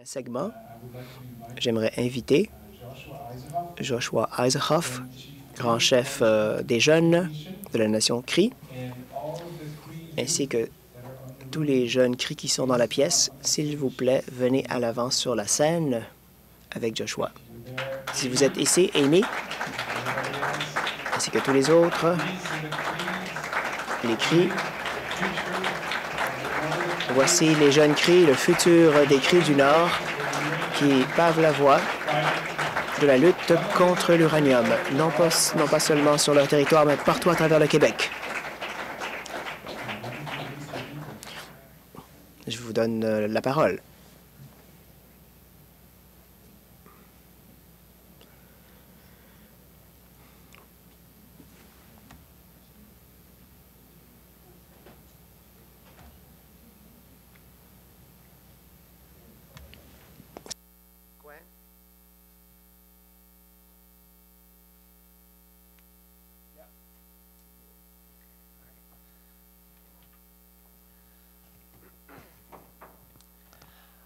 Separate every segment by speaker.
Speaker 1: Segment, j'aimerais inviter Joshua Eisenhoff, grand chef des jeunes de la nation Cri, ainsi que tous les jeunes Cri qui sont dans la pièce. S'il vous plaît, venez à l'avant sur la scène avec Joshua. Si vous êtes ici, Amy, ainsi que tous les autres, les Cri. Voici les jeunes Cri, le futur des Cri du Nord, qui pavent la voie de la lutte contre l'uranium, non pas seulement sur leur territoire, mais partout à travers le Québec. Je vous donne la parole.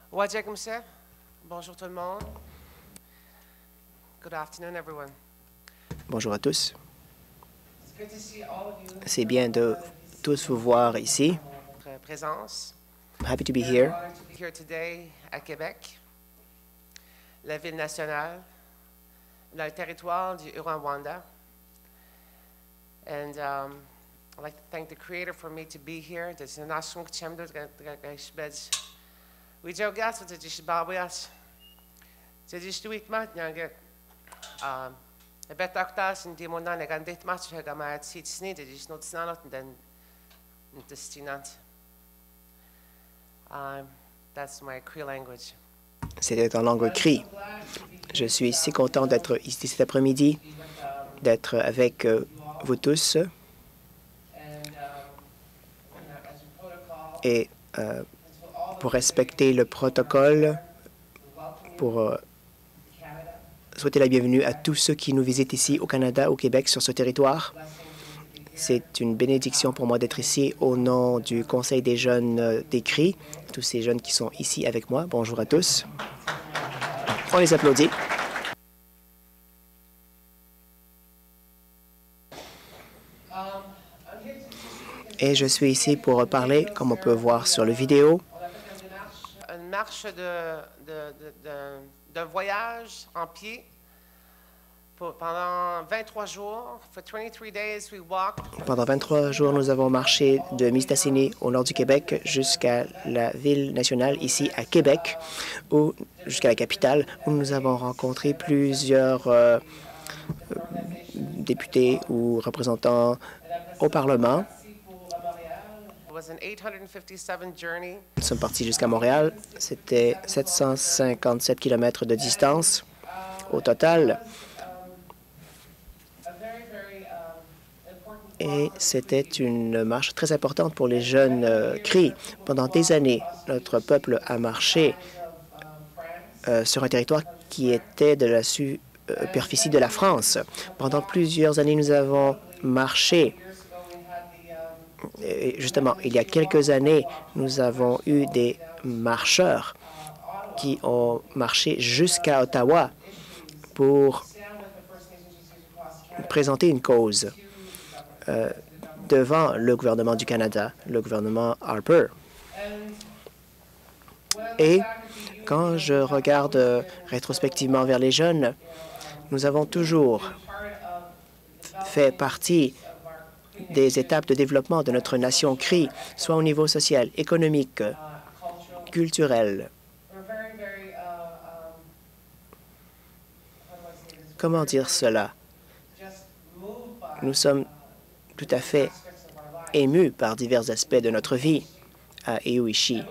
Speaker 2: Wajakumse. Bonjour tout le monde. Good afternoon, everyone.
Speaker 1: Bonjour à tous. C'est bien de tous vous voir ici.
Speaker 2: Votre présence.
Speaker 1: I'm happy to be here.
Speaker 2: Here today à Québec, la ville nationale, le territoire du Huron-Wendat. And I'd like to thank the Creator for me to be here. There's an awesome chamber. We joke gas with the Jishababias. C'est juste 8 mois, il y a un betaktas in die Monat, ein dit Match, ich habe mal Zeit nicht, das ist noch nicht und dann das Tinant. That's my Cree language.
Speaker 1: C'était en langue Cri. Je suis si content d'être ici cet après-midi, d'être avec vous tous. Et pour respecter le protocole, pour souhaiter la bienvenue à tous ceux qui nous visitent ici au Canada, au Québec, sur ce territoire. C'est une bénédiction pour moi d'être ici au nom du Conseil des jeunes des Cri, tous ces jeunes qui sont ici avec moi. Bonjour à tous. On les applaudit. Et je suis ici pour parler, comme on peut voir sur la vidéo,
Speaker 2: Une marche d'un voyage en pied pendant 23 jours. For 23 days, we walked.
Speaker 1: Pendant 23 jours, nous avons marché de Mistassini au nord du Québec jusqu'à la ville nationale, ici à Québec, ou jusqu'à la capitale, où nous avons rencontré plusieurs députés ou représentants au Parlement. Nous sommes partis jusqu'à Montréal. C'était 757 km de distance au total. Et c'était une marche très importante pour les jeunes Cri. Pendant des années, notre peuple a marché sur un territoire qui était de la superficie de la France. Pendant plusieurs années, nous avons marché. Et justement, il y a quelques années, nous avons eu des marcheurs qui ont marché jusqu'à Ottawa pour présenter une cause devant le gouvernement du Canada, le gouvernement Harper. Et quand je regarde rétrospectivement vers les jeunes, nous avons toujours fait partie des étapes de développement de notre nation Cri, soit au niveau social, économique, culturel. Comment dire cela? Nous sommes tout à fait émus par divers aspects de notre vie à Ewishi.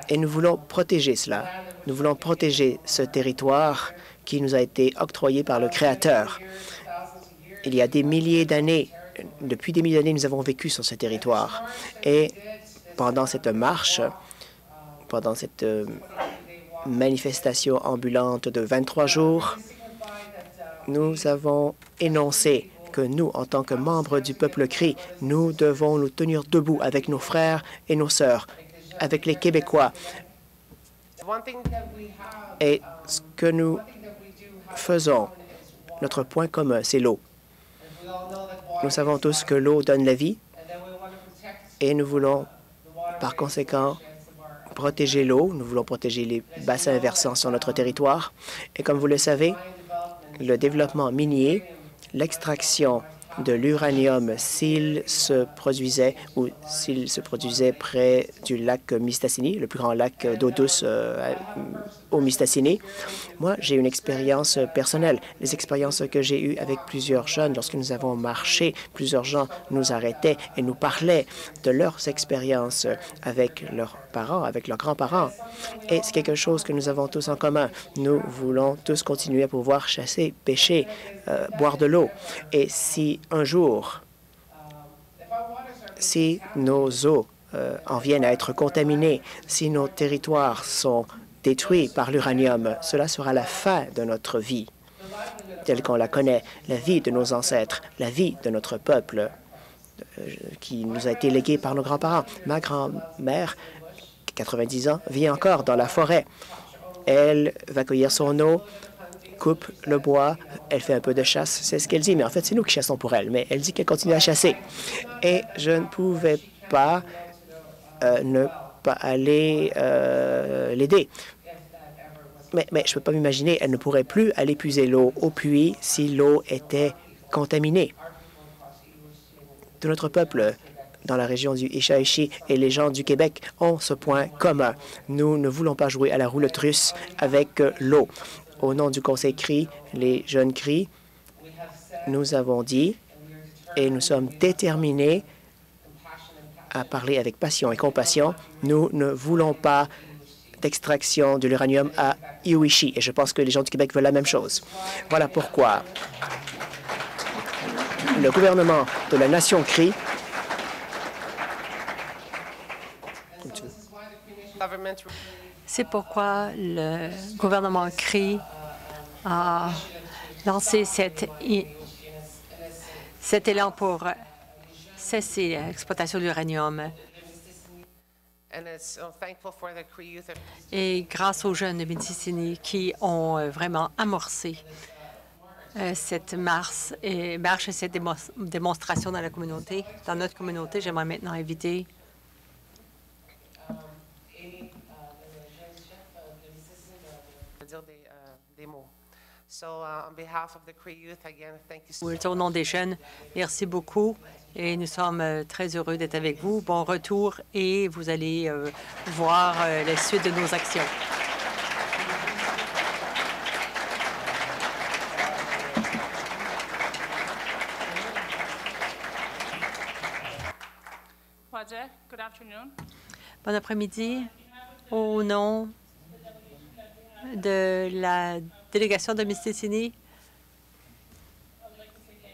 Speaker 1: Et nous voulons protéger cela. Nous voulons protéger ce territoire qui nous a été octroyé par le Créateur. Il y a des milliers d'années, depuis des milliers d'années, nous avons vécu sur ce territoire. Et pendant cette marche, pendant cette manifestation ambulante de 23 jours, nous avons énoncé que nous, en tant que membres du peuple Cri, nous devons nous tenir debout avec nos frères et nos sœurs, avec les Québécois, Et ce que nous faisons, notre point commun, c'est l'eau. Nous savons tous que l'eau donne la vie et nous voulons, par conséquent, protéger l'eau. Nous voulons protéger les bassins versants sur notre territoire. Et comme vous le savez, le développement minier, l'extraction de l'uranium, s'il se produisait près du lac Mistassini, le plus grand lac d'eau douce au Mistassini. Moi, j'ai une expérience personnelle. Les expériences que j'ai eues avec plusieurs jeunes, lorsque nous avons marché, plusieurs gens nous arrêtaient et nous parlaient de leurs expériences avec leurs parents, avec leurs grands-parents. Et c'est quelque chose que nous avons tous en commun. Nous voulons tous continuer à pouvoir chasser, pêcher, boire de l'eau. Et si un jour, si nos eaux en viennent à être contaminées, si nos territoires sont détruits par l'uranium, cela sera la fin de notre vie, telle qu'on la connaît, la vie de nos ancêtres, la vie de notre peuple qui nous a été léguée par nos grands-parents. Ma grand-mère, 90 ans, vit encore dans la forêt. Elle va cueillir son eau, coupe le bois, elle fait un peu de chasse, c'est ce qu'elle dit, mais en fait, c'est nous qui chassons pour elle. Mais elle dit qu'elle continue à chasser. Et je ne pouvais pas ne pas aller l'aider. Mais je ne peux pas m'imaginer, elle ne pourrait plus aller puiser l'eau au puits si l'eau était contaminée. Tout notre peuple dans la région du Ishaishi et les gens du Québec ont ce point commun. Nous ne voulons pas jouer à la roulette russe avec l'eau. Au nom du Conseil CRI, les jeunes CRI, nous avons dit et nous sommes déterminés à parler avec passion et compassion. Nous ne voulons pas d'extraction de l'uranium à Iwishi et je pense que les gens du Québec veulent la même chose. Voilà pourquoi le gouvernement de la nation CRI
Speaker 3: C'est pourquoi le gouvernement CRI a lancé cet élan pour cesser l'exploitation de l'uranium. Et grâce aux jeunes de Mistassini qui ont vraiment amorcé cette marche et cette démonstration dans la communauté, dans notre communauté, j'aimerais maintenant inviter
Speaker 2: des mots.
Speaker 3: Au nom des jeunes, merci beaucoup et nous sommes très heureux d'être avec vous. Bon retour et vous allez voir la suite de nos actions. Bon après-midi. Au nom de la délégation de Mistassini,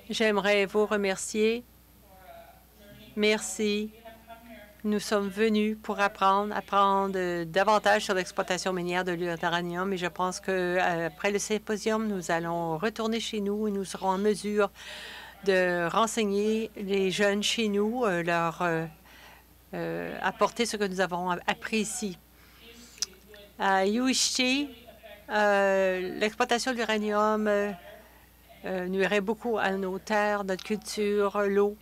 Speaker 3: j'aimerais vous remercier. Merci. Nous sommes venus pour apprendre davantage sur l'exploitation minière de l'uranium et je pense qu'après le symposium, nous allons retourner chez nous et nous serons en mesure de renseigner les jeunes chez nous, leur apporter ce que nous avons appris ici. À Iwishi, l'exploitation de l'uranium nuirait beaucoup à nos terres, notre culture, l'eau.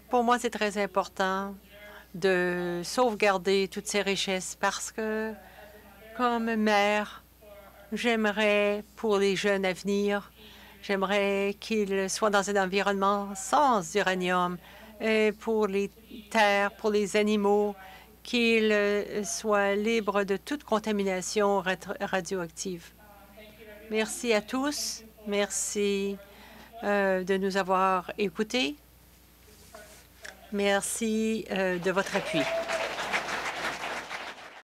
Speaker 3: Pour moi, c'est très important de sauvegarder toutes ces richesses parce que, comme maire, j'aimerais pour les jeunes à venir, j'aimerais qu'ils soient dans un environnement sans uranium et pour les terres, pour les animaux, qu'ils soient libres de toute contamination radioactive. Merci à tous. Merci de nous avoir écoutés. Merci de votre appui.